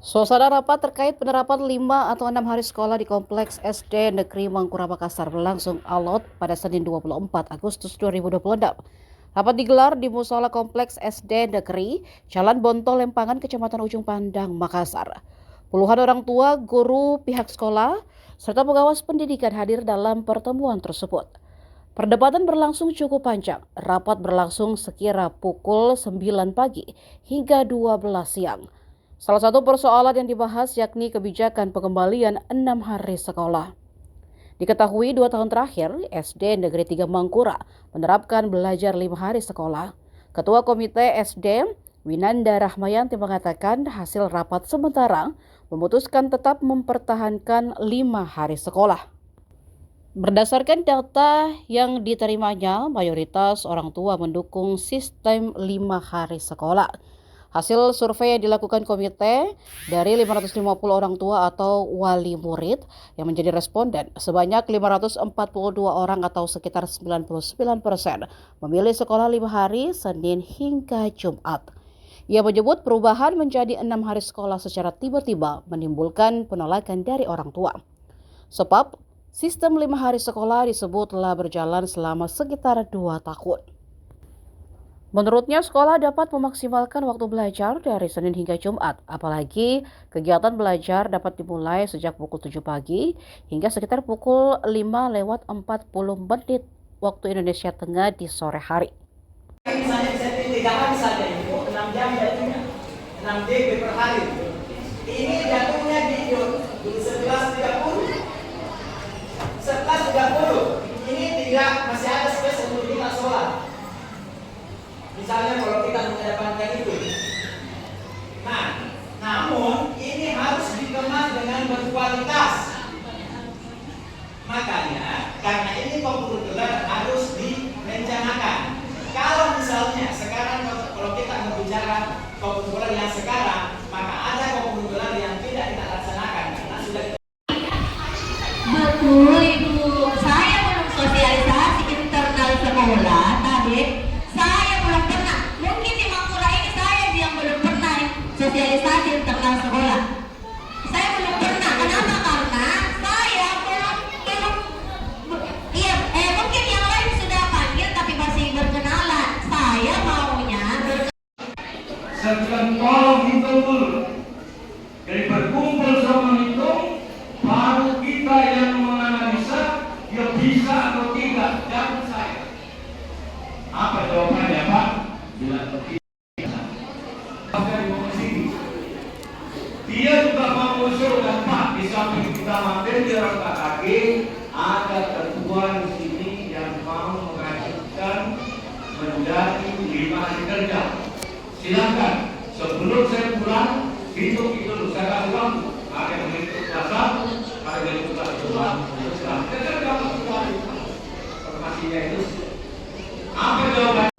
Suasana rapat terkait penerapan 5 atau 6 hari sekolah di Kompleks SD Negeri Mangkurat Makassar berlangsung alot pada Senin 24 Agustus 2026. Rapat digelar di Musola Kompleks SD Negeri Jalan Bontol Lempangan, Kecamatan Ujung Pandang, Makassar. Puluhan orang tua, guru, pihak sekolah, serta pengawas pendidikan hadir dalam pertemuan tersebut. Perdebatan berlangsung cukup panjang. Rapat berlangsung sekira pukul 9 pagi hingga 12 siang. Salah satu persoalan yang dibahas yakni kebijakan pengembalian 6 hari sekolah. Diketahui 2 tahun terakhir, SD Negeri 3 Mangkurat menerapkan belajar 5 hari sekolah. Ketua Komite SD, Winanda Rahmayanti, mengatakan hasil rapat sementara memutuskan tetap mempertahankan 5 hari sekolah. Berdasarkan data yang diterimanya, mayoritas orang tua mendukung sistem 5 hari sekolah. Hasil survei yang dilakukan komite dari 550 orang tua atau wali murid yang menjadi responden, sebanyak 542 orang atau sekitar 99% memilih sekolah 5 hari Senin hingga Jumat. Ia menyebut perubahan menjadi 6 hari sekolah secara tiba-tiba menimbulkan penolakan dari orang tua. Sebab sistem 5 hari sekolah disebut telah berjalan selama sekitar 2 tahun. Menurutnya, sekolah dapat memaksimalkan waktu belajar dari Senin hingga Jumat, apalagi kegiatan belajar dapat dimulai sejak pukul 7 pagi hingga sekitar pukul 5:40 waktu Indonesia Tengah di sore hari. Misalnya saya 3 hari saja itu 6 jam jadinya, 6 DP per hari. Ini jatuhnya di 11.30. 11.30. Ini tidak masih ada space untuk kita sholat. Misalnya kalau kita mengedepankan itu. Nah, namun ini harus dikemas dengan berkualitas. Makanya, karena ini kurikuler harus direncanakan. Kalau misalnya sekarang kalau kita berbicara kurikuler yang sekarang, maka ada kurikuler yang tidak kita laksanakan karena sudah Betul Ibu, saya belum sosialisasi internal sekolah tadi. Saya belum pernah, mungkin di Mangkurat ini saya yang belum pernah sosialisasi internal sekolah. Saya belum pernah, kenapa? Karena saya mungkin yang lain sudah panggil tapi masih berkenalan. Saya maunya setelah tolong hitung dulu. Jadi berkumpul sama hitung, baru kita yang menganalisa dia bisa atau tidak. Jangan saya. Apa jawabannya, Pak? Bila tidak. Dia juga mengusulkan, Pak, di samping kita materi di RKKG, ada ketua di sini yang mau mengajukan menjadi 5 hari kerja. Silakan, sebelum saya pulang, hitung itu dulu. Saya kasih waktu. Ada yang menghitung kelas 1, ada yang menghitung kelas 2, kita dapat semua informasinya itu. Apa jawabannya?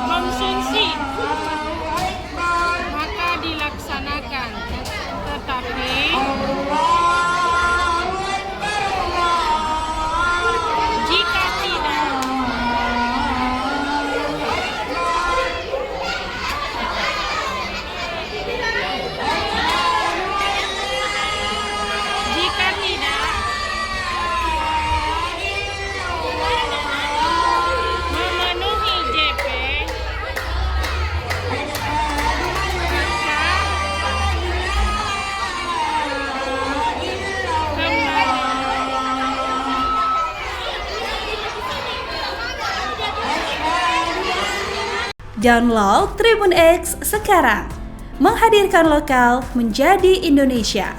Konsumsi maka dilaksanakan, tetapi jika tidak memenuhi JP, Download Tribun X sekarang, menghadirkan lokal menjadi Indonesia.